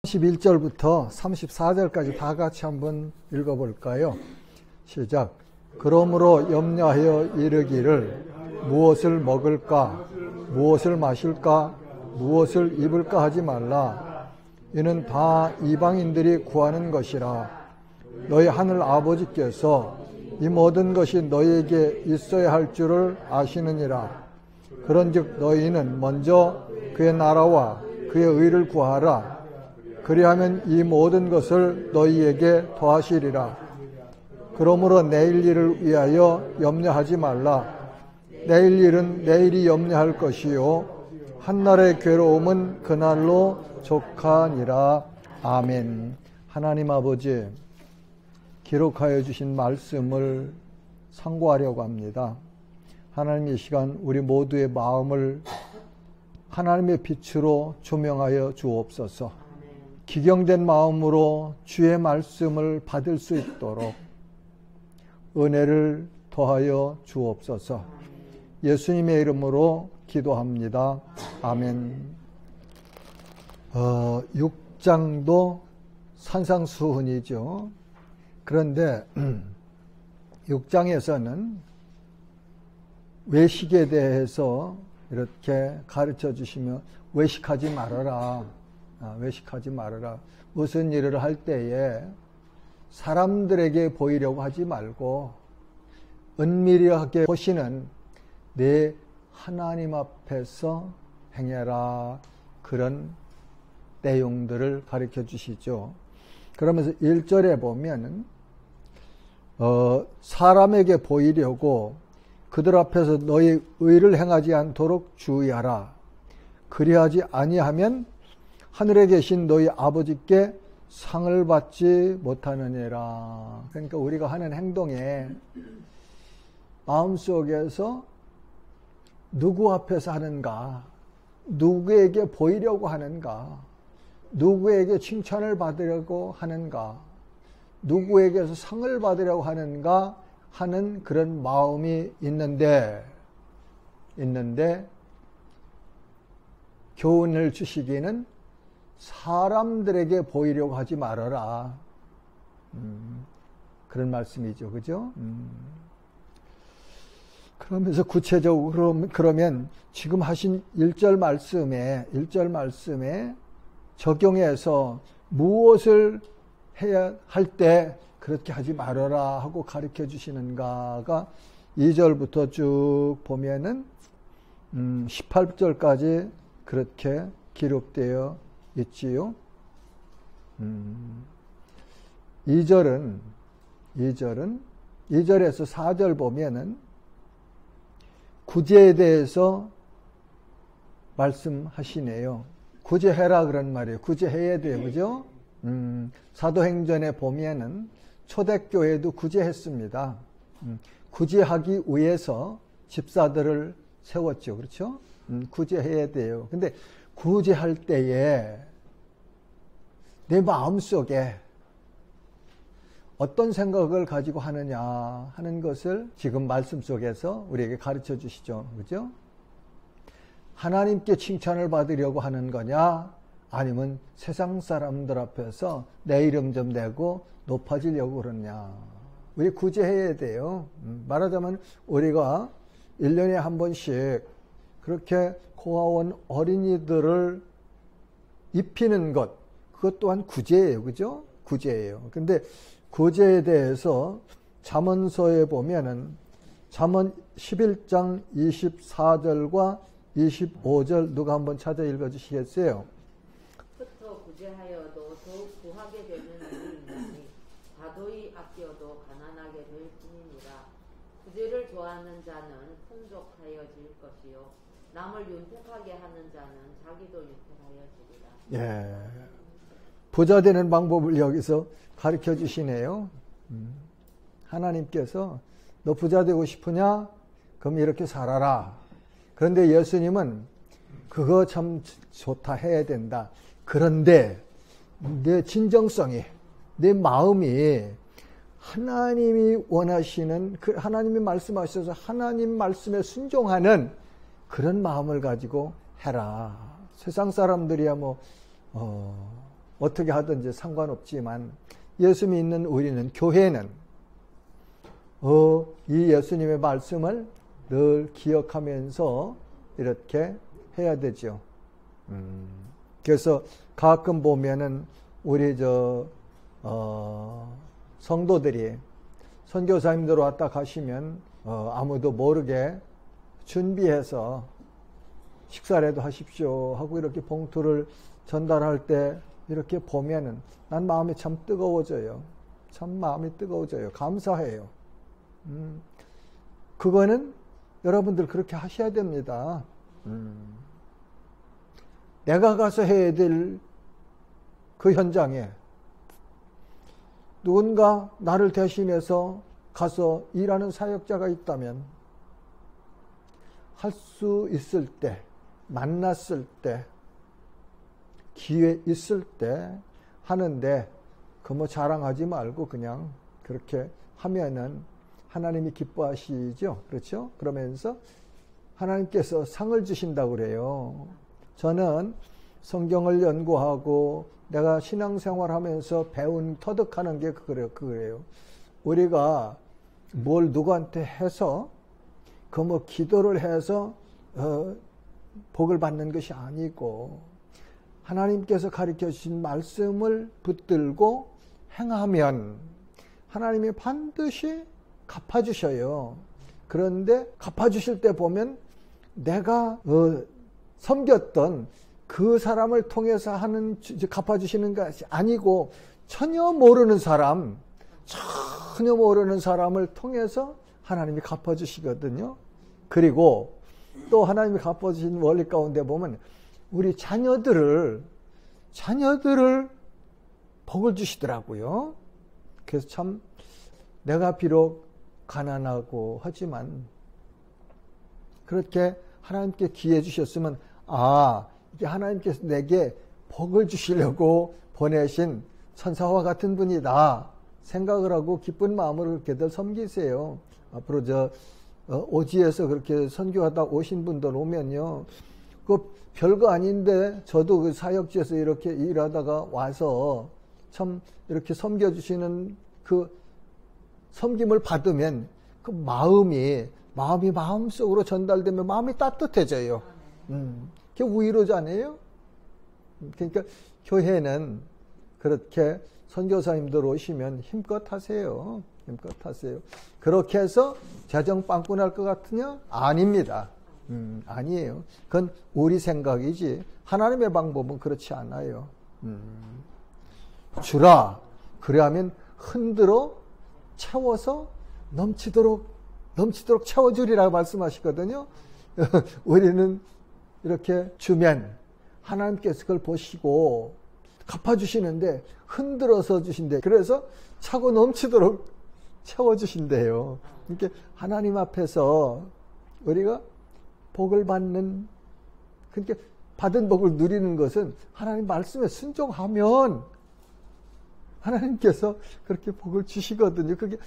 31절부터 34절까지 다 같이 한번 읽어볼까요? 시작. 그러므로 염려하여 이르기를 무엇을 먹을까, 무엇을 마실까, 무엇을 입을까 하지 말라. 이는 다 이방인들이 구하는 것이라. 너희 하늘 아버지께서 이 모든 것이 너희에게 있어야 할 줄을 아시느니라. 그런즉 너희는 먼저 그의 나라와 그의 의를 구하라. 그리하면 이 모든 것을 너희에게 더하시리라. 그러므로 내일 일을 위하여 염려하지 말라. 내일 일은 내일이 염려할 것이요 한날의 괴로움은 그날로 족하니라. 아멘. 하나님 아버지, 기록하여 주신 말씀을 상고하려고 합니다. 하나님, 이 시간 우리 모두의 마음을 하나님의 빛으로 조명하여 주옵소서. 기경된 마음으로 주의 말씀을 받을 수 있도록 은혜를 더하여 주옵소서. 예수님의 이름으로 기도합니다. 아멘. 6장도 산상수훈이죠. 그런데 6장에서는 외식에 대해서 이렇게 가르쳐 주시며 외식하지 말아라. 외식하지 말아라. 무슨 일을 할 때에 사람들에게 보이려고 하지 말고 은밀하게 보시는 내 하나님 앞에서 행해라. 그런 내용들을 가르쳐 주시죠. 그러면서 1절에 보면 사람에게 보이려고 그들 앞에서 너희 의를 행하지 않도록 주의하라. 그리하지 아니하면 하늘에 계신 너희 아버지께 상을 받지 못하느니라. 그러니까 우리가 하는 행동에 마음속에서 누구 앞에서 하는가, 누구에게 보이려고 하는가, 누구에게 칭찬을 받으려고 하는가, 누구에게서 상을 받으려고 하는가 하는 그런 마음이 있는데 교훈을 주시기는 사람들에게 보이려고 하지 말아라. 그런 말씀이죠. 그죠? 그러면서 구체적으로 그러면 지금 하신 1절 말씀에 적용해서 무엇을 해야 할 때 그렇게 하지 말아라 하고 가르쳐 주시는가가 2절부터 쭉 보면은 18절까지 그렇게 기록되어 있지요. 2절에서 4절 보면은 구제에 대해서 말씀하시네요. 구제해라 그런 말이에요. 구제해야 돼요. 그죠? 사도행전에 보면은 초대교회도 구제했습니다. 구제하기 위해서 집사들을 세웠죠. 그렇죠? 구제해야 돼요. 근데 구제할 때에 내 마음속에 어떤 생각을 가지고 하느냐 하는 것을 지금 말씀 속에서 우리에게 가르쳐 주시죠. 그죠? 하나님께 칭찬을 받으려고 하는 거냐, 아니면 세상 사람들 앞에서 내 이름 좀 내고 높아지려고 그러냐. 우리 구제해야 돼요. 말하자면 우리가 1년에 한 번씩 그렇게 고아원 어린이들을 입히는 것, 그것 또한 구제예요. 그죠? 구제예요. 근데 구제에 대해서 잠언서에 보면은 잠언 11장 24절과 25절 누가 한번 찾아 읽어 주시겠어요? 흩어 구제하여도 더욱 구하게 되는 일이 있나니 과도히 아껴도 가난하게 될 뿐이니라. 구제를 좋아하는 자는 풍족하여질 것이요 남을 윤택하게 하는 자는 자기도 윤택하여지리라. 예, 부자 되는 방법을 여기서 가르쳐 주시네요. 하나님께서 너 부자 되고 싶으냐? 그럼 이렇게 살아라. 그런데 예수님은 그거 참 좋다, 해야 된다. 그런데 내 진정성이, 내 마음이 하나님이 원하시는, 하나님이 말씀하셔서 하나님 말씀에 순종하는 그런 마음을 가지고 해라. 세상 사람들이야 어떻게 하든지 상관없지만 예수 믿는 우리는, 교회는 이 예수님의 말씀을 늘 기억하면서 이렇게 해야 되죠. 그래서 가끔 보면은 우리 성도들이 선교사님들 왔다 가시면 아무도 모르게 준비해서 식사라도 하십시오 하고 이렇게 봉투를 전달할 때 이렇게 보면은 난 마음이 참 뜨거워져요. 참 마음이 뜨거워져요. 감사해요. 그거는 여러분들 그렇게 하셔야 됩니다. 내가 가서 해야 될 그 현장에 누군가 나를 대신해서 가서 일하는 사역자가 있다면 할 수 있을 때, 만났을 때, 기회 있을 때 하는데 그 뭐 자랑하지 말고 그냥 그렇게 하면은 하나님이 기뻐하시죠. 그렇죠? 그러면서 하나님께서 상을 주신다고 그래요. 저는 성경을 연구하고 내가 신앙생활 하면서 배운, 터득하는 게 그래요. 우리가 뭘 누구한테 해서 그 뭐 기도를 해서 복을 받는 것이 아니고 하나님께서 가르쳐 주신 말씀을 붙들고 행하면 하나님이 반드시 갚아주셔요. 그런데 갚아주실 때 보면 내가 섬겼던 그 사람을 통해서 갚아주시는 것이 아니고 전혀 모르는 사람을 통해서 하나님이 갚아주시거든요. 그리고 또 하나님이 갚아주신 원리 가운데 보면 우리 자녀들을 복을 주시더라고요. 그래서 참 내가 비록 가난하고 하지만 그렇게 하나님께 기회 주셨으면 이게 하나님께서 내게 복을 주시려고 보내신 천사와 같은 분이다 생각을 하고 기쁜 마음으로 그렇게들 섬기세요. 앞으로 오지에서 그렇게 선교하다 오신 분들 오면요, 그 별거 아닌데 저도 그 사역지에서 이렇게 일하다가 와서 참 이렇게 섬겨주시는 그 섬김을 받으면 그 마음이 마음속으로 전달되면 마음이 따뜻해져요. 그게 위로잖아요. 그러니까 교회는 그렇게 선교사님들 오시면 힘껏 하세요. 힘껏 하세요. 그렇게 해서 재정 빵꾸 날 것 같으냐? 아닙니다. 아니에요. 그건 우리 생각이지 하나님의 방법은 그렇지 않아요. 주라. 그래야면 흔들어 채워서 넘치도록 채워주리라고 말씀하시거든요. 우리는 이렇게 주면 하나님께서 그걸 보시고 갚아주시는데 흔들어서 주신대. 그래서 차고 넘치도록 채워주신대요. 이렇게 하나님 앞에서 우리가 복을 받는, 그러니까 받은 복을 누리는 것은 하나님 말씀에 순종하면 하나님께서 그렇게 복을 주시거든요. 그게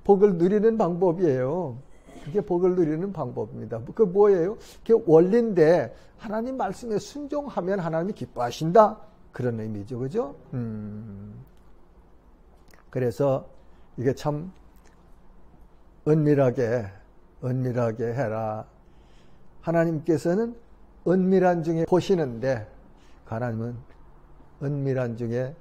복을 누리는 방법이에요. 그게 복을 누리는 방법입니다. 그 뭐예요? 그게 원리인데 하나님 말씀에 순종하면 하나님이 기뻐하신다. 그런 의미죠. 그죠? 그래서 이게 참 은밀하게 해라. 하나님께서는 은밀한 중에 보시는데 하나님은 은밀한 중에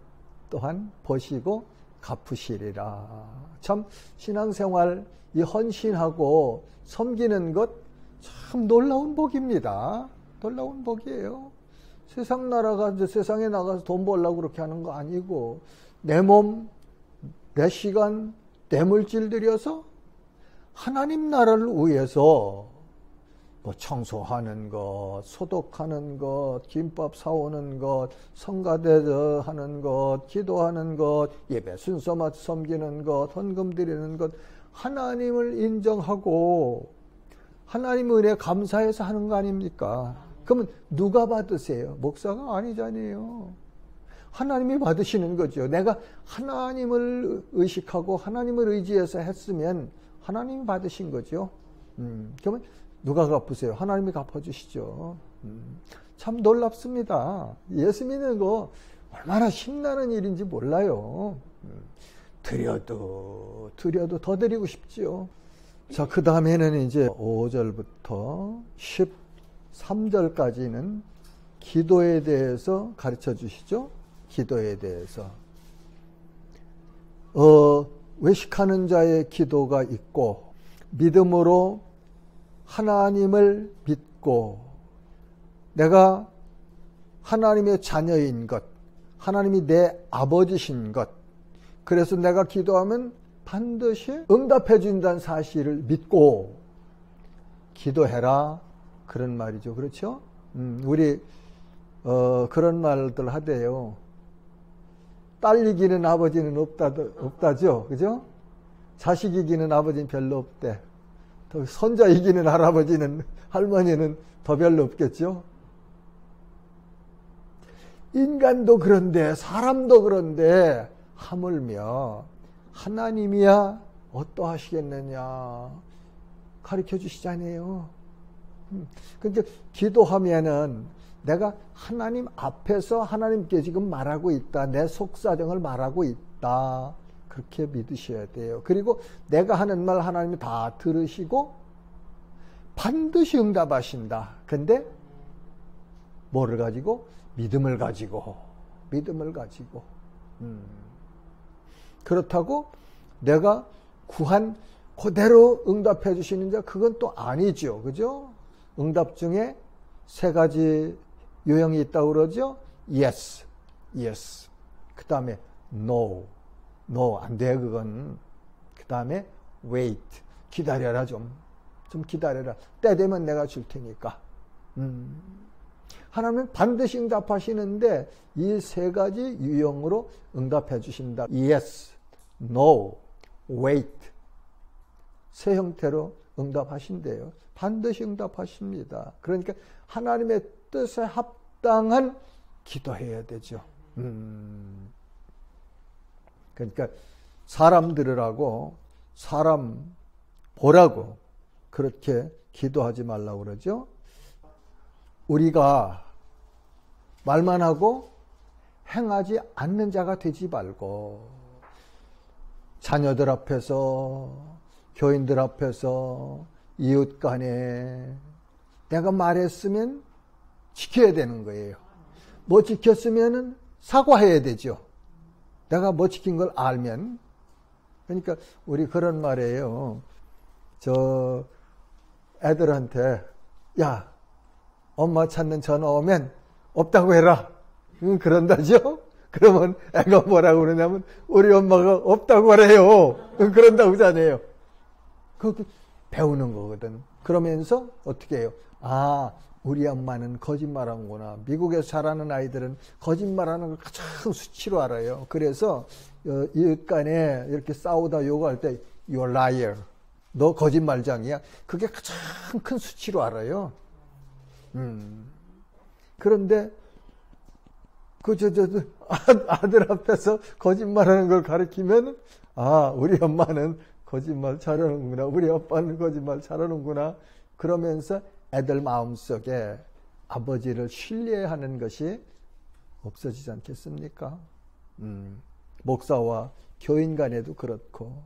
또한 보시고 갚으시리라. 참 신앙생활 이 헌신하고 섬기는 것 참 놀라운 복입니다. 놀라운 복이에요. 세상 나라가 세상에 나가서 돈 벌려고 그렇게 하는 거 아니고 내 몸, 내 시간, 내 물질 들여서 하나님 나라를 위해서 뭐 청소하는 것, 소독하는 것, 김밥 사오는 것, 성가대 하는 것, 기도하는 것, 예배 순서마다 섬기는 것, 헌금 드리는 것, 하나님을 인정하고 하나님 은혜에 감사해서 하는 거 아닙니까? 그러면 누가 받으세요? 목사가 아니잖아요. 하나님이 받으시는 거죠. 내가 하나님을 의식하고 하나님을 의지해서 했으면 하나님이 받으신 거죠. 그러면 누가 갚으세요? 하나님이 갚아주시죠. 참 놀랍습니다. 예수 믿는 거 얼마나 신나는 일인지 몰라요. 드려도 더 드리고 싶지요. 자, 그 다음에는 이제 5절부터 13절까지는 기도에 대해서 가르쳐 주시죠. 기도에 대해서. 외식하는 자의 기도가 있고, 믿음으로 하나님을 믿고, 내가 하나님의 자녀인 것, 하나님이 내 아버지신 것, 그래서 내가 기도하면 반드시 응답해 준다는 사실을 믿고 기도해라, 그런 말이죠. 그렇죠? 우리 그런 말들 하대요. 딸 이기는 아버지는 없다죠. 그죠? 자식 이기는 아버지는 별로 없대. 또 손자 이기는 할아버지는, 할머니는 더 별로 없겠죠. 인간도 그런데, 사람도 그런데, 하물며 하나님이야 어떠하시겠느냐 가르쳐 주시잖아요. 근데 기도하면은 내가 하나님 앞에서 하나님께 지금 말하고 있다, 내 속사정을 말하고 있다, 그렇게 믿으셔야 돼요. 그리고 내가 하는 말 하나님이 다 들으시고 반드시 응답하신다. 근데 뭐를 가지고? 믿음을 가지고. 그렇다고 내가 구한 그대로 응답해 주시는 자, 그건 또 아니죠. 그죠? 응답 중에 세 가지 유형이 있다고 그러죠. Yes. 그 다음에 No, 안 돼, 그건. 그 다음에 Wait, 기다려라, 좀 기다려라. 때 되면 내가 줄 테니까. 하나님은 반드시 응답하시는데 이 세 가지 유형으로 응답해 주신다. Yes, No, Wait. 세 형태로 응답하신대요. 반드시 응답하십니다. 그러니까 하나님의 뜻에 합당한 기도해야 되죠. 그러니까 사람 들으라고, 사람 보라고 그렇게 기도하지 말라고 그러죠. 우리가 말만 하고 행하지 않는 자가 되지 말고, 자녀들 앞에서, 교인들 앞에서, 이웃 간에 내가 말했으면 지켜야 되는 거예요. 뭐 지켰으면 사과해야 되죠. 내가 뭐 지킨 걸 알면. 그러니까 우리 그런 말이에요. 저 애들한테, 야, 엄마 찾는 전화 오면 없다고 해라. 그런다죠? 그러면 애가 뭐라고 그러냐면 우리 엄마가 없다고 하래요. 그런다고 하잖아요. 그거 배우는 거거든. 그러면서 어떻게 해요? 아, 우리 엄마는 거짓말하는구나. 미국에서 자라는 아이들은 거짓말하는 걸 가장 수치로 알아요. 그래서 이웃 간에 이렇게 싸우다 요구할 때 You're liar. 너 거짓말장이야. 그게 가장 큰 수치로 알아요. 그런데 아들 앞에서 거짓말하는 걸 가르치면, 아, 우리 엄마는 거짓말 잘하는구나, 우리 아빠는 거짓말 잘하는구나, 그러면서 애들 마음속에 아버지를 신뢰하는 것이 없어지지 않겠습니까? 목사와 교인 간에도 그렇고.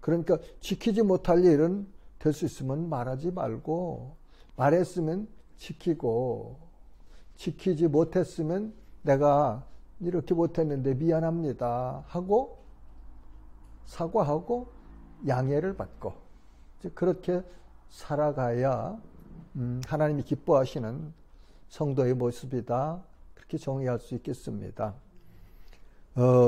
그러니까 지키지 못할 일은 될 수 있으면 말하지 말고, 말했으면 지키고, 지키지 못했으면 내가 이렇게 못했는데 미안합니다 하고 사과하고 양해를 받고, 그렇게 살아가야 하나님이 기뻐하시는 성도의 모습이다, 그렇게 정의할 수 있겠습니다.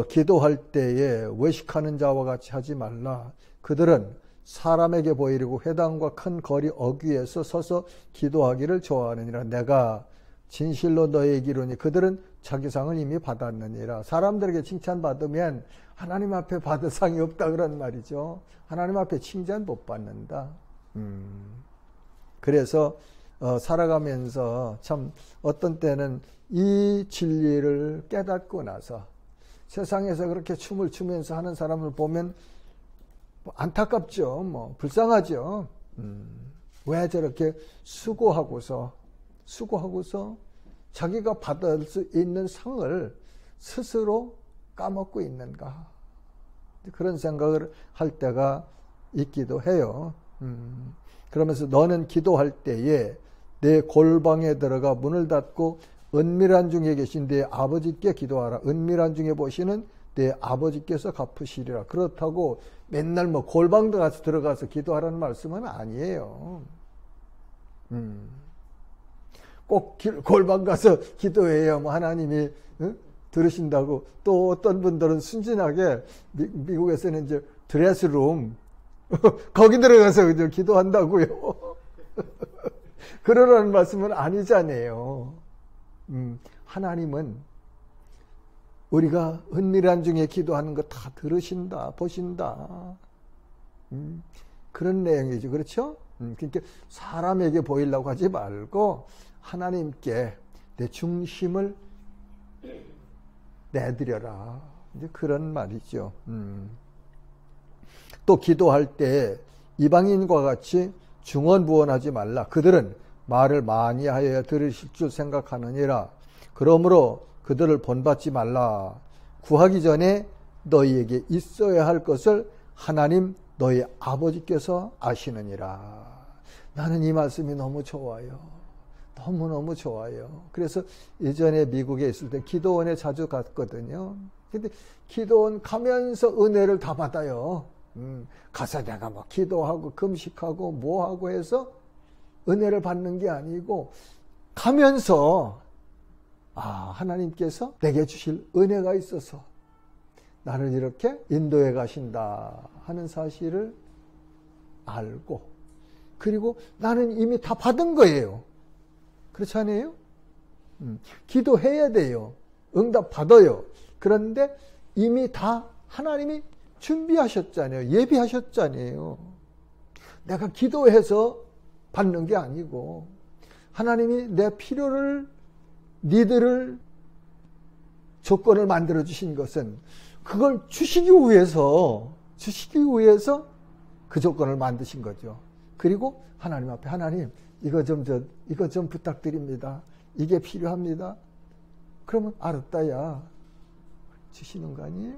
기도할 때에 외식하는 자와 같이 하지 말라. 그들은 사람에게 보이려고 회당과 큰 거리 어귀에서 서서 기도하기를 좋아하느니라. 내가 진실로 너에게 이르노니 그들은 자기 상을 이미 받았느니라. 사람들에게 칭찬받으면 하나님 앞에 받을 상이 없다, 그런 말이죠. 하나님 앞에 칭찬 못 받는다. 그래서 살아가면서 참 어떤 때는 이 진리를 깨닫고 나서 세상에서 그렇게 춤을 추면서 하는 사람을 보면 안타깝죠. 불쌍하죠. 왜 저렇게 수고하고서 자기가 받을 수 있는 상을 스스로 까먹고 있는가? 그런 생각을 할 때가 있기도 해요. 그러면서 너는 기도할 때에 내 골방에 들어가 문을 닫고 은밀한 중에 계신 내 아버지께 기도하라. 은밀한 중에 보시는 내 아버지께서 갚으시리라. 그렇다고 맨날 뭐 골방 들어가서 기도하라는 말씀은 아니에요. 꼭 골방 가서 기도해야 뭐 하나님이 들으신다고. 또 어떤 분들은 순진하게 미국에서는 이제 드레스룸 거기 들어가서 이제 기도한다고요. 그러라는 말씀은 아니잖아요. 하나님은 우리가 은밀한 중에 기도하는 거 다 들으신다, 보신다. 그런 내용이죠. 그렇죠? 그러니까 사람에게 보이려고 하지 말고 하나님께 내 중심을 내드려라. 이제 그런 말이죠. 또 기도할 때 이방인과 같이 중언부언하지 말라. 그들은 말을 많이 하여야 들으실 줄 생각하느니라. 그러므로 그들을 본받지 말라. 구하기 전에 너희에게 있어야 할 것을 하나님 너희 아버지께서 아시느니라. 나는 이 말씀이 너무 좋아요. 너무너무 좋아요. 그래서 예전에 미국에 있을 때 기도원에 자주 갔거든요. 근데 기도원 가면서 은혜를 다 받아요. 가서 내가 뭐 기도하고 금식하고 뭐하고 해서 은혜를 받는 게 아니고 가면서 하나님께서 내게 주실 은혜가 있어서 나를 이렇게 인도해 가신다 하는 사실을 알고, 그리고 나는 이미 다 받은 거예요. 그렇지 않아요? 기도해야 돼요. 응답 받아요. 그런데 이미 다 하나님이 준비하셨잖아요. 예비하셨잖아요. 내가 기도해서 받는 게 아니고 하나님이 내 필요를, 니들을 조건을 만들어 주신 것은 그걸 주시기 위해서 그 조건을 만드신 거죠. 그리고 하나님 앞에 하나님 이거 좀 부탁드립니다. 이게 필요합니다. 그러면 알았다야 주시는 거 아니에요?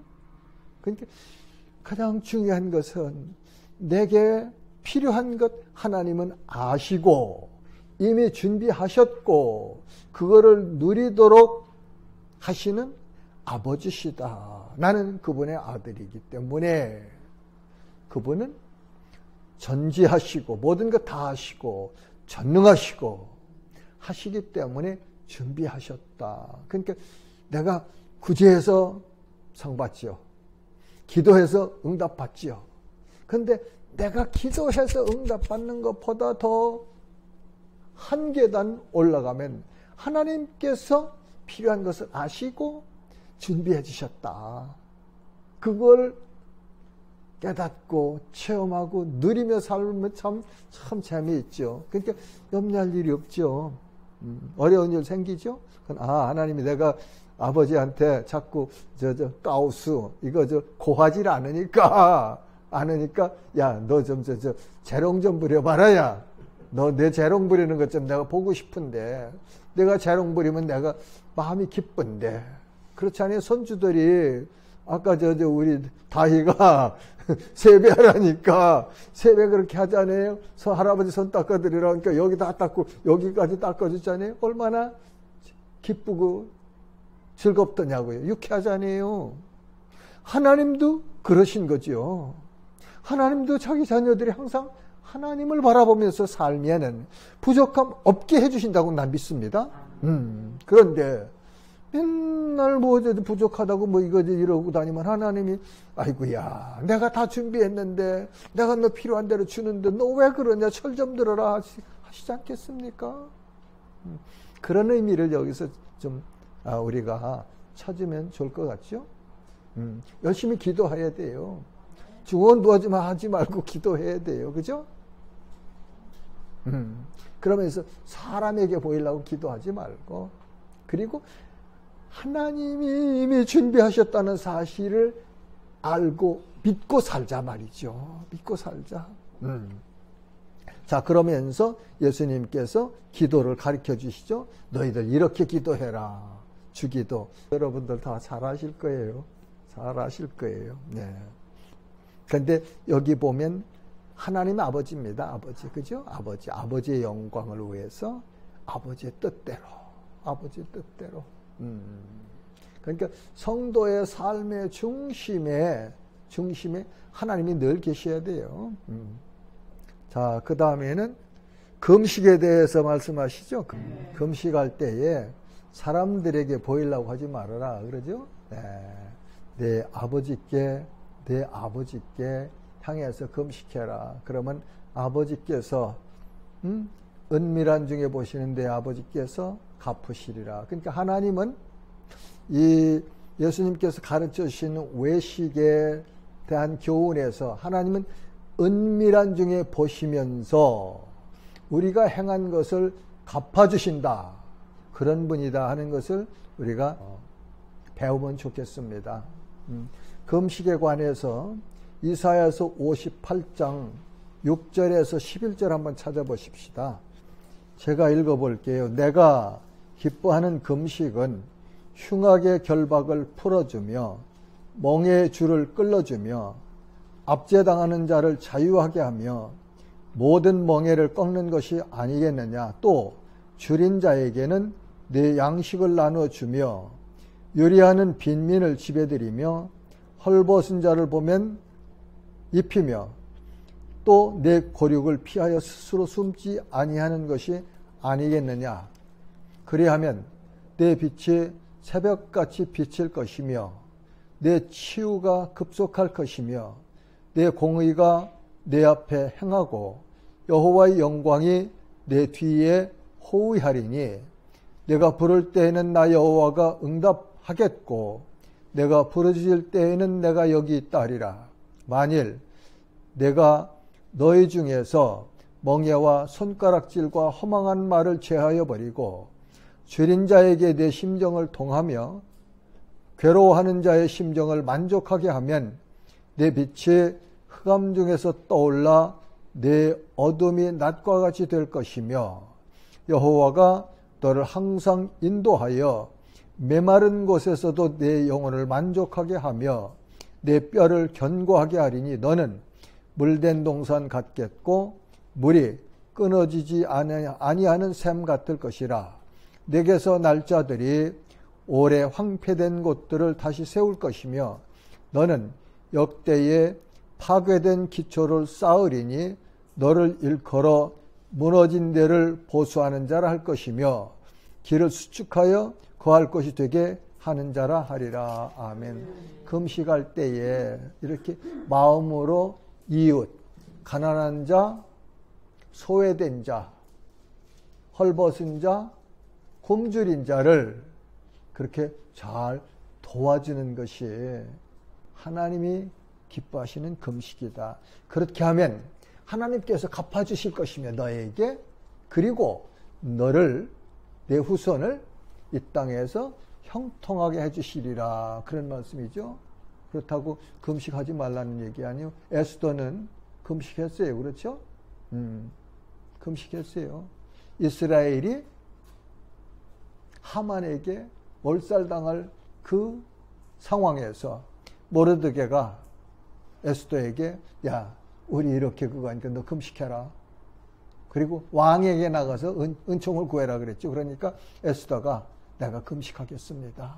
그러니까 가장 중요한 것은 내게 필요한 것 하나님은 아시고 이미 준비하셨고 그거를 누리도록 하시는 아버지시다. 나는 그분의 아들이기 때문에 그분은 전지하시고 모든 것 다 하시고 전능하시고 하시기 때문에 준비하셨다. 그러니까 내가 구제해서 상 받지요. 기도해서 응답 받지요. 그런데 내가 기도해서 응답 받는 것보다 더 한 계단 올라가면 하나님께서 필요한 것을 아시고 준비해 주셨다. 그걸 깨닫고 체험하고 누리며 살면 참 재미있죠. 그러니까 염려할 일이 없죠. 어려운 일 생기죠. 하나님이 내가 아버지한테 자꾸 까우수 이거 고하질 않으니까 야 너 좀 재롱 좀 부려봐라. 야 너 내 재롱 부리는 것 좀 내가 보고 싶은데, 내가 재롱 부리면 내가 마음이 기쁜데. 그렇지 않아요? 손주들이 아까 우리 다희가 세배하라니까 세배 그렇게 하잖아요. 할아버지 손 닦아드리라니까 여기 다 닦고 여기까지 닦아주잖아요. 얼마나 기쁘고 즐겁더냐고요. 유쾌하잖아요. 하나님도 그러신 거죠. 하나님도 자기 자녀들이 항상 하나님을 바라보면서 살면은 부족함 없게 해주신다고 난 믿습니다. 그런데 맨날 부족하다고 이러고 다니면 하나님이 아이고야 내가 다 준비했는데 내가 너 필요한 대로 주는데 너 왜 그러냐 철 좀 들어라 하시지 않겠습니까? 그런 의미를 여기서 좀 우리가 찾으면 좋을 것 같죠? 열심히 기도해야 돼요. 중언부언 하지 말고 기도해야 돼요. 그죠? 그러면서 사람에게 보이려고 기도하지 말고, 그리고 하나님이 이미 준비하셨다는 사실을 알고 믿고 살자 말이죠. 믿고 살자. 자, 그러면서 예수님께서 기도를 가르쳐 주시죠. 너희들 이렇게 기도해라. 주기도. 여러분들 다 잘 아실 거예요. 잘 아실 거예요. 네. 그런데 여기 보면 하나님의 아버지입니다. 아버지. 그죠? 아버지. 아버지의 영광을 위해서 아버지의 뜻대로. 아버지의 뜻대로. 그러니까 성도의 삶의 중심에 하나님이 늘 계셔야 돼요. 자, 그 다음에는 금식에 대해서 말씀하시죠. 금식할 때에 사람들에게 보이려고 하지 말아라. 그러죠? 내 아버지께 향해서 금식해라. 그러면 아버지께서 은밀한 중에 보시는 내 아버지께서 갚으시리라. 그러니까 하나님은 이 예수님께서 가르쳐 주신 외식에 대한 교훈에서 하나님은 은밀한 중에 보시면서 우리가 행한 것을 갚아주신다. 그런 분이다 하는 것을 우리가 배우면 좋겠습니다. 금식에 관해서 이사야서 58장 6절에서 11절 한번 찾아보십시다. 제가 읽어볼게요. 내가 기뻐하는 금식은 흉악의 결박을 풀어주며 멍의 줄을 끌어주며 압제당하는 자를 자유하게 하며 모든 멍에를 꺾는 것이 아니겠느냐. 또 줄인 자에게는 내 양식을 나눠주며 요리하는 빈민을 집에 들이며 헐벗은 자를 보면 입히며 또 내 고륙을 피하여 스스로 숨지 아니하는 것이 아니겠느냐. 그리하면 내 빛이 새벽같이 비칠 것이며 내 치유가 급속할 것이며 내 공의가 내 앞에 행하고 여호와의 영광이 내 뒤에 호위하리니 내가 부를 때에는 나 여호와가 응답하겠고 내가 부르짖을 때에는 내가 여기 있다 하리라. 만일 내가 너희 중에서 멍에와 손가락질과 허망한 말을 제하여 버리고 줄인 자에게 내 심정을 통하며 괴로워하는 자의 심정을 만족하게 하면 내 빛이 흑암 중에서 떠올라 내 어둠이 낮과 같이 될 것이며 여호와가 너를 항상 인도하여 메마른 곳에서도 내 영혼을 만족하게 하며 내 뼈를 견고하게 하리니 너는 물된 동산 같겠고 물이 끊어지지 아니하는 샘 같을 것이라. 내게서 날짜들이 오래 황폐된 곳들을 다시 세울 것이며 너는 역대에 파괴된 기초를 쌓으리니 너를 일컬어 무너진 데를 보수하는 자라 할 것이며 길을 수축하여 거할 것이 되게 하는 자라 하리라. 아멘. 금식할 때에 이렇게 마음으로 이웃, 가난한 자, 소외된 자, 헐벗은 자, 굶주린 자를 그렇게 잘 도와주는 것이 하나님이 기뻐하시는 금식이다. 그렇게 하면 하나님께서 갚아주실 것이며 너에게, 그리고 너를, 내 후손을 이 땅에서 형통하게 해주시리라. 그런 말씀이죠. 그렇다고 금식하지 말라는 얘기 아니요. 에스더는 금식했어요. 그렇죠? 금식했어요. 이스라엘이 하만에게 몰살당할 그 상황에서 모르드게가 에스더에게 야, 우리 이렇게 그거 하니까 너 금식해라. 그리고 왕에게 나가서 은총을 구해라 그랬죠. 그러니까 에스더가 내가 금식하겠습니다.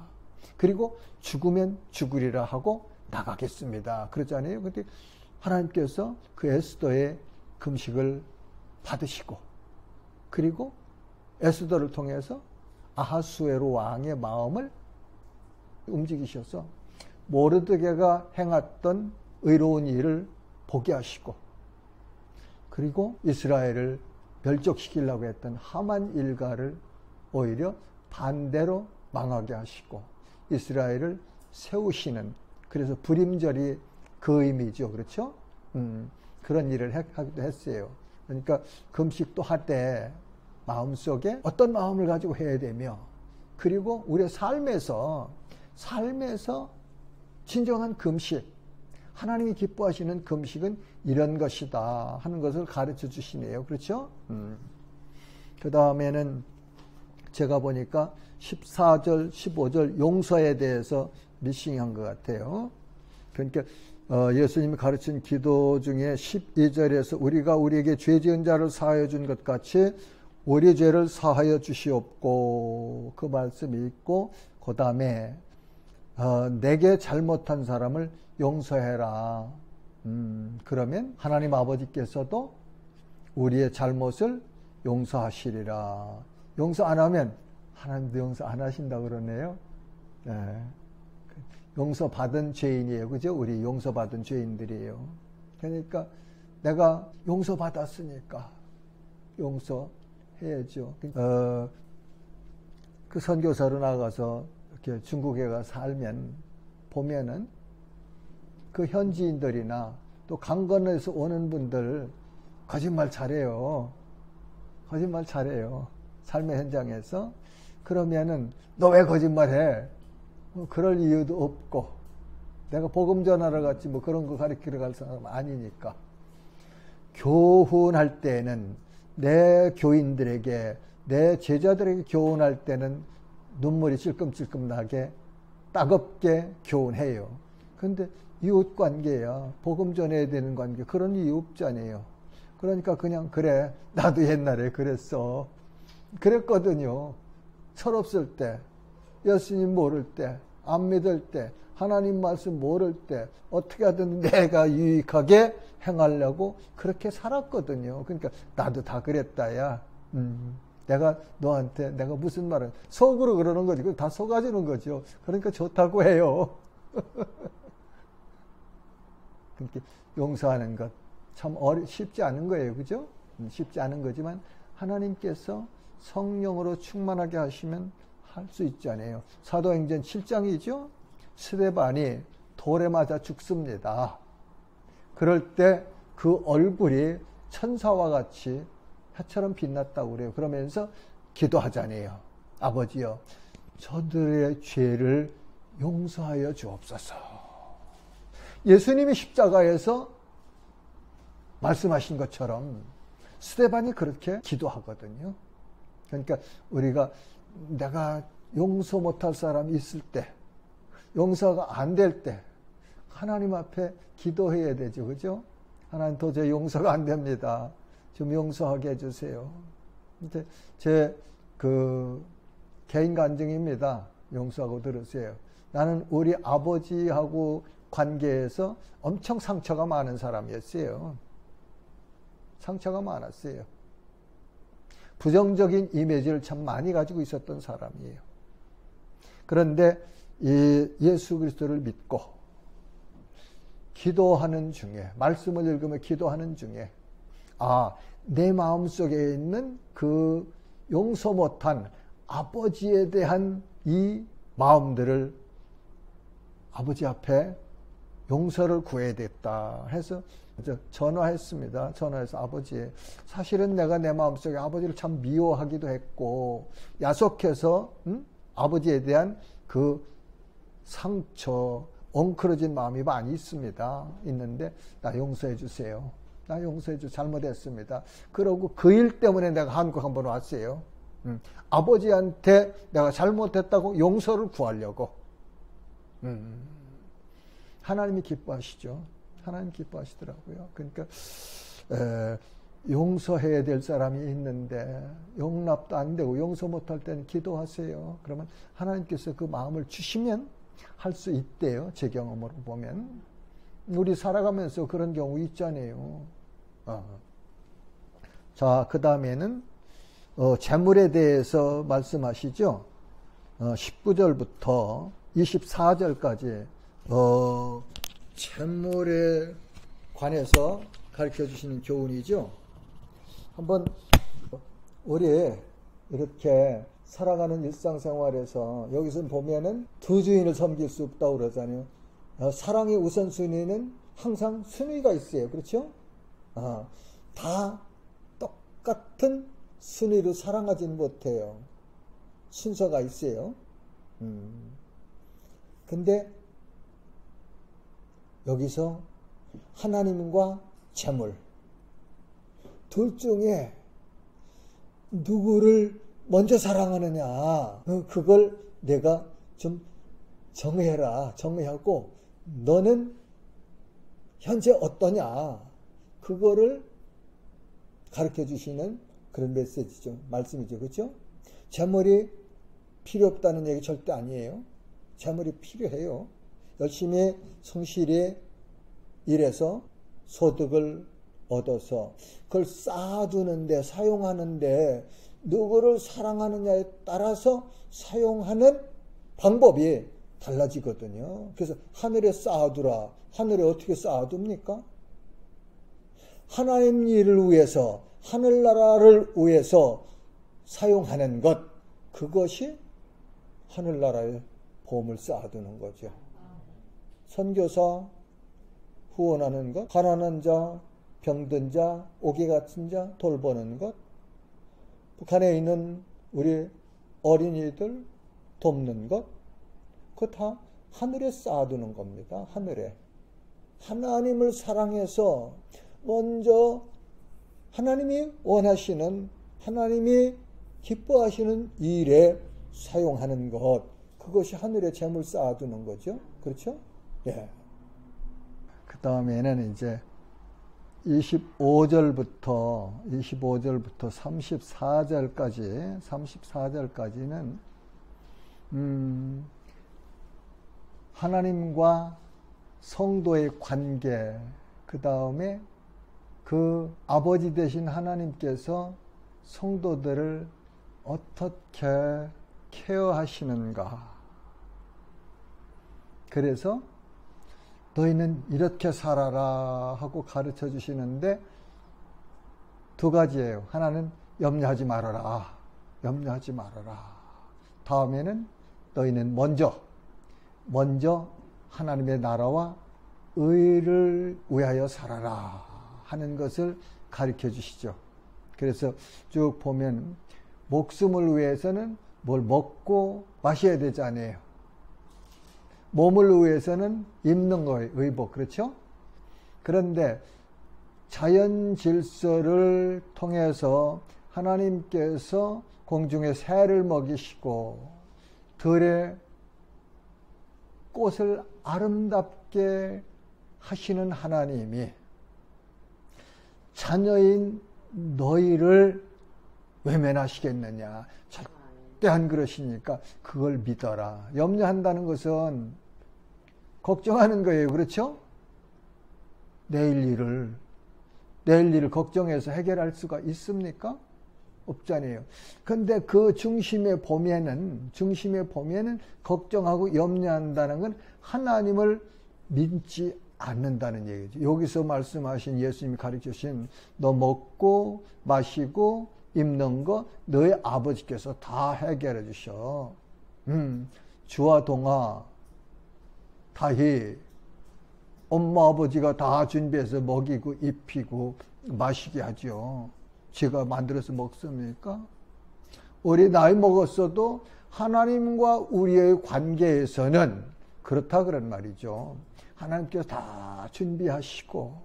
그리고 죽으면 죽으리라 하고 나가겠습니다. 그러잖아요. 근데 하나님께서 그 에스더의 금식을 받으시고, 그리고 에스더를 통해서 아하수에로 왕의 마음을 움직이셔서 모르드게가 행했던 의로운 일을 보게 하시고, 그리고 이스라엘을 멸족시키려고 했던 하만 일가를 오히려 반대로 망하게 하시고 이스라엘을 세우시는, 그래서 불임절이 그 의미죠. 그렇죠? 그런 일을 하기도 했어요. 그러니까 금식도 할 때 마음속에 어떤 마음을 가지고 해야 되며, 그리고 우리의 삶에서 진정한 금식, 하나님이 기뻐하시는 금식은 이런 것이다 하는 것을 가르쳐 주시네요. 그렇죠? 그 다음에는 제가 보니까 14절, 15절 용서에 대해서 미싱한 것 같아요. 그러니까 예수님이 가르친 기도 중에 12절에서 우리가 우리에게 죄 지은 자를 사하여 준 것 같이 우리 죄를 사하여 주시옵고, 그 말씀이 있고, 그 다음에 내게 잘못한 사람을 용서해라. 그러면 하나님 아버지께서도 우리의 잘못을 용서하시리라. 용서 안 하면 하나님도 용서 안 하신다 그러네요. 네. 용서받은 죄인이에요. 그죠? 우리 용서받은 죄인들이에요. 그러니까 내가 용서받았으니까 용서해야죠. 그 선교사로 나가서 이렇게 중국에 가 살면 보면은 그 현지인들이나 또 강 건너에서 오는 분들 거짓말 잘해요. 거짓말 잘해요. 삶의 현장에서. 그러면은 너 왜 거짓말해? 그럴 이유도 없고, 내가 복음 전하러 갔지 뭐 그런 거 가르치러 갈 사람 아니니까. 교훈할 때는 내 교인들에게, 내 제자들에게 교훈할 때는 눈물이 찔끔찔끔 나게 따갑게 교훈해요. 근데 이웃 관계야. 복음 전해야 되는 관계. 그런 이유 없잖아요. 그러니까 그냥 그래. 나도 옛날에 그랬어. 그랬거든요. 철없을 때, 예수님 모를 때, 안 믿을 때, 하나님 말씀 모를 때 어떻게 하든 내가 유익하게 행하려고 그렇게 살았거든요. 그러니까 나도 다 그랬다야. 내가 너한테 내가 무슨 말을 속으로 그러는 거지. 다 속아주는 거죠. 그러니까 좋다고 해요. 그렇게 용서하는 것 참 쉽지 않은 거예요. 그죠? 쉽지 않은 거지만 하나님께서 성령으로 충만하게 하시면 할 수 있잖아요. 사도행전 7장이죠. 스데반이 돌에 맞아 죽습니다. 그럴 때 그 얼굴이 천사와 같이 해처럼 빛났다고 그래요. 그러면서 기도하잖아요. 아버지여, 저들의 죄를 용서하여 주옵소서. 예수님이 십자가에서 말씀하신 것처럼 스데반이 그렇게 기도하거든요. 그러니까 우리가 내가 용서 못할 사람이 있을 때, 용서가 안 될 때 하나님 앞에 기도해야 되죠. 그죠? 하나님 도저히 용서가 안 됩니다. 좀 용서하게 해주세요. 근데 제 개인 간증입니다. 용서하고 들으세요. 나는 우리 아버지하고 관계에서 엄청 상처가 많은 사람이었어요. 상처가 많았어요. 부정적인 이미지를 참 많이 가지고 있었던 사람이에요. 그런데 이 예수 그리스도를 믿고 기도하는 중에, 말씀을 읽으며 기도하는 중에, 내 마음속에 있는 그 용서 못한 아버지에 대한 이 마음들을 아버지 앞에 용서를 구해야 됐다 해서 전화했습니다. 전화해서 아버지, 사실은 내가 내 마음속에 아버지를 참 미워하기도 했고 야속해서 아버지에 대한 그 상처, 엉클어진 마음이 많이 있는데 나 용서해 주세요. 나 용서해 주, 잘못했습니다. 그러고 그 일 때문에 내가 한국 한번 왔어요. 아버지한테 내가 잘못했다고 용서를 구하려고. 하나님이 기뻐하시죠. 하나님 기뻐하시더라고요. 그러니까 용서해야 될 사람이 있는데 용납도 안 되고 용서 못할 때는 기도하세요. 그러면 하나님께서 그 마음을 주시면 할 수 있대요. 제 경험으로 보면. 우리 살아가면서 그런 경우 있잖아요. 자, 그 다음에는 재물에 대해서 말씀하시죠. 19절부터 24절까지 재물에 관해서 가르쳐 주시는 교훈이죠. 한번 우리 이렇게 살아가는 일상생활에서 여기서 보면은 두 주인을 섬길 수 없다고 그러잖아요. 사랑의 우선순위는 항상 순위가 있어요. 그렇죠? 다 똑같은 순위로 사랑하지는 못해요. 순서가 있어요. 근데 여기서 하나님과 재물 둘 중에 누구를 먼저 사랑하느냐, 그걸 내가 좀 정해라. 정해하고 너는 현재 어떠냐, 그거를 가르쳐 주시는 그런 메시지죠. 말씀이죠. 그렇죠? 재물이 필요 없다는 얘기 절대 아니에요. 재물이 필요해요. 열심히 성실히 일해서 소득을 얻어서 그걸 쌓아두는데, 사용하는데 누구를 사랑하느냐에 따라서 사용하는 방법이 달라지거든요. 그래서 하늘에 쌓아두라. 하늘에 어떻게 쌓아둡니까? 하나님 일을 위해서, 하늘나라를 위해서 사용하는 것, 그것이 하늘나라에 보험을 쌓아두는 거죠. 선교사 후원하는 것, 가난한 자, 병든 자, 오기 같은 자 돌보는 것, 북한에 있는 우리 어린이들 돕는 것, 그거 다 하늘에 쌓아두는 겁니다. 하늘에. 하나님을 사랑해서 먼저 하나님이 원하시는, 하나님이 기뻐하시는 일에 사용하는 것, 그것이 하늘에 재물 쌓아두는 거죠. 그렇죠? 예. 그 다음에는 이제 25절부터 34절까지는 하나님과 성도의 관계, 그 다음에 그 아버지 되신 하나님께서 성도들을 어떻게 케어하시는가. 그래서 너희는 이렇게 살아라 하고 가르쳐 주시는데 두 가지예요. 하나는 염려하지 말아라. 염려하지 말아라. 다음에는 너희는 먼저 하나님의 나라와 의를 위하여 살아라 하는 것을 가르쳐 주시죠. 그래서 쭉 보면 목숨을 위해서는 뭘 먹고 마셔야 되잖아요. 몸을 위해서는 입는 거예요. 의복. 그렇죠? 그런데 자연 질서를 통해서 하나님께서 공중에 새를 먹이시고 들의 꽃을 아름답게 하시는 하나님이 자녀인 너희를 외면하시겠느냐. 절대한 그릇이니까 그걸 믿어라. 염려한다는 것은 걱정하는 거예요. 그렇죠? 내일 일을 걱정해서 해결할 수가 있습니까? 없잖아요. 근데 그 중심에 보면은 걱정하고 염려한다는 건 하나님을 믿지 않는다는 얘기죠. 여기서 말씀하신 예수님이 가르치신 너 먹고 마시고 입는 거 너희 아버지께서 다 해결해 주셔. 주와 동아 다히 엄마 아버지가 다 준비해서 먹이고 입히고 마시게 하죠. 제가 만들어서 먹습니까? 우리 나이 먹었어도 하나님과 우리의 관계에서는 그렇다 그런 말이죠. 하나님께서 다 준비하시고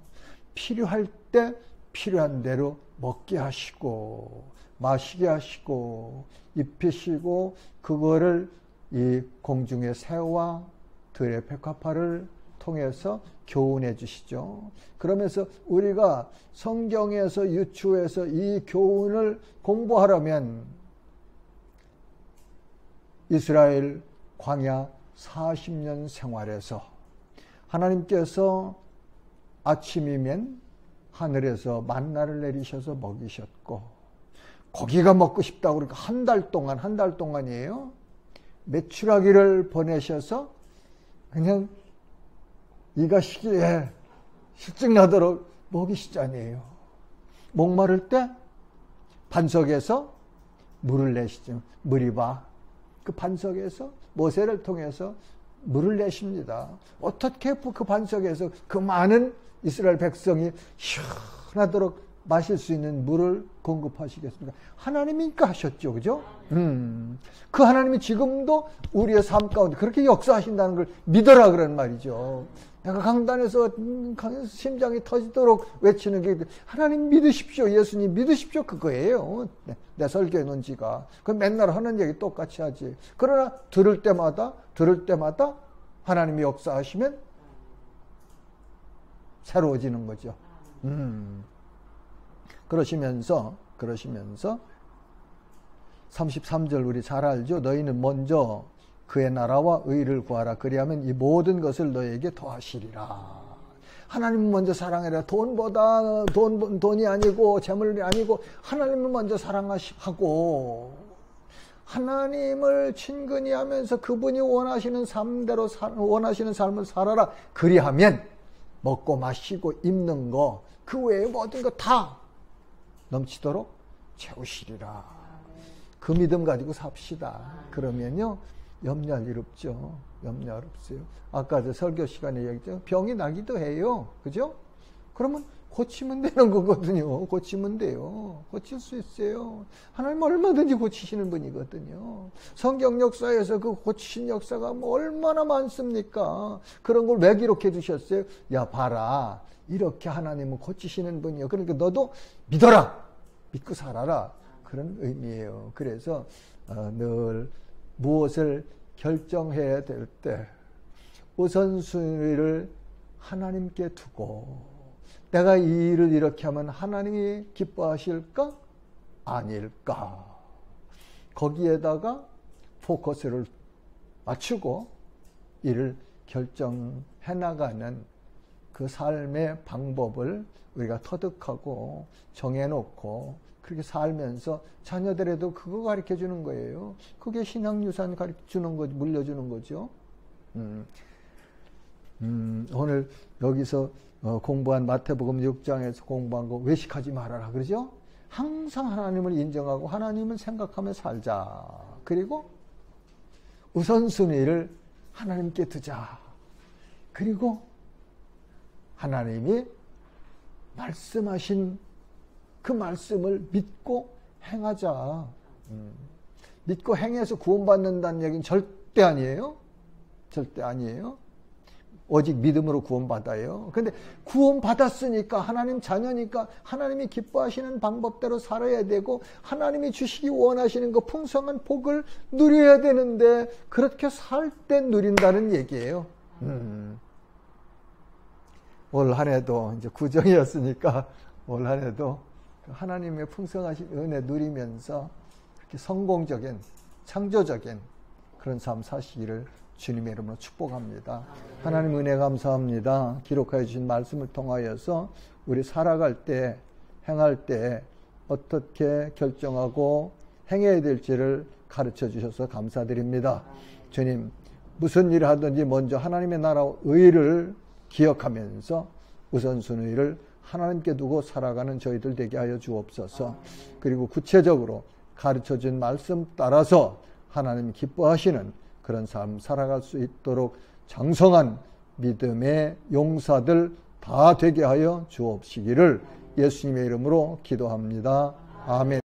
필요할 때 필요한 대로 먹게 하시고 마시게 하시고 입히시고 그거를 이 공중의 새와 들의 백합화를 통해서 교훈해 주시죠. 그러면서 우리가 성경에서 유추해서 이 교훈을 공부하려면 이스라엘 광야 40년 생활에서 하나님께서 아침이면 하늘에서 만나를 내리셔서 먹이셨고 고기가 먹고 싶다고 그러니까 한 달 동안이에요. 메추라기를 보내셔서 그냥 이가 시기에 실증나도록 먹이시잖아요. 목마를 때 반석에서 물을 내시죠. 무리바 그 반석에서 모세를 통해서 물을 내십니다. 어떻게 그 반석에서 그 많은 이스라엘 백성이 시원하도록 마실 수 있는 물을 공급하시겠습니까? 하나님이니까 하셨죠. 그죠? 그 하나님이 지금도 우리의 삶 가운데 그렇게 역사하신다는 걸 믿어라 그런 말이죠. 내가 강단에서 심장이 터지도록 외치는 게 하나님 믿으십시오. 예수님 믿으십시오. 그거예요. 내 설교의 논지가. 그 맨날 하는 얘기 똑같이 하지. 그러나 들을 때마다 하나님이 역사하시면 새로워지는 거죠. 그러시면서 33절 우리 잘 알죠? 너희는 먼저 그의 나라와 의를 구하라. 그리하면 이 모든 것을 너희에게 더하시리라. 하나님은 먼저 사랑해라. 돈이 아니고 재물이 아니고 하나님을 먼저 사랑하고 하나님을 친근히 하면서 그분이 원하시는 삶대로 원하시는 삶을 살아라. 그리하면 먹고 마시고 입는 거 그 외에 모든 거 다 넘치도록 채우시리라. 그 믿음 가지고 삽시다. 그러면요 염려할 일 없죠. 염려할 없어요. 아까 저 설교 시간에 얘기했죠. 병이 나기도 해요. 그죠? 그러면 고치면 되는 거거든요. 고치면 돼요. 고칠 수 있어요. 하나님 얼마든지 고치시는 분이거든요. 성경 역사에서 그 고치신 역사가 뭐 얼마나 많습니까? 그런 걸 왜 기록해 두셨어요? 야 봐라. 이렇게 하나님은 고치시는 분이요. 그러니까 너도 믿어라. 믿고 살아라. 그런 의미예요. 그래서 늘 무엇을 결정해야 될 때 우선순위를 하나님께 두고 내가 이 일을 이렇게 하면 하나님이 기뻐하실까? 아닐까? 거기에다가 포커스를 맞추고 일을 결정해 나가는 그 삶의 방법을 우리가 터득하고 정해놓고 그렇게 살면서 자녀들에도 그거 가르쳐 주는 거예요. 그게 신앙유산 가르쳐 주는 거지, 물려주는 거죠. 오늘 여기서 공부한 마태복음 6장에서 공부한 거 외식하지 말아라 그러죠? 항상 하나님을 인정하고 하나님을 생각하며 살자. 그리고 우선순위를 하나님께 두자. 그리고 하나님이 말씀하신 그 말씀을 믿고 행하자. 믿고 행해서 구원받는다는 얘기는 절대 아니에요. 절대 아니에요. 오직 믿음으로 구원받아요. 근데 구원받았으니까 하나님 자녀니까 하나님이 기뻐하시는 방법대로 살아야 되고 하나님이 주시기 원하시는 그 풍성한 복을 누려야 되는데 그렇게 살 때 누린다는 얘기예요. 올 한 해도 이제 구정이었으니까 올 한 해도 하나님의 풍성하신 은혜 누리면서 그렇게 성공적인 창조적인 그런 삶 사시기를 주님의 이름으로 축복합니다. 하나님 은혜 감사합니다. 기록하여 주신 말씀을 통하여서 우리 살아갈 때 행할 때 어떻게 결정하고 행해야 될지를 가르쳐 주셔서 감사드립니다. 주님 무슨 일을 하든지 먼저 하나님의 나라와 의를 기억하면서 우선순위를 하나님께 두고 살아가는 저희들 되게 하여 주옵소서. 그리고 구체적으로 가르쳐준 말씀 따라서 하나님이 기뻐하시는 그런 삶 살아갈 수 있도록 장성한 믿음의 용사들 다 되게 하여 주옵시기를 예수님의 이름으로 기도합니다. 아멘.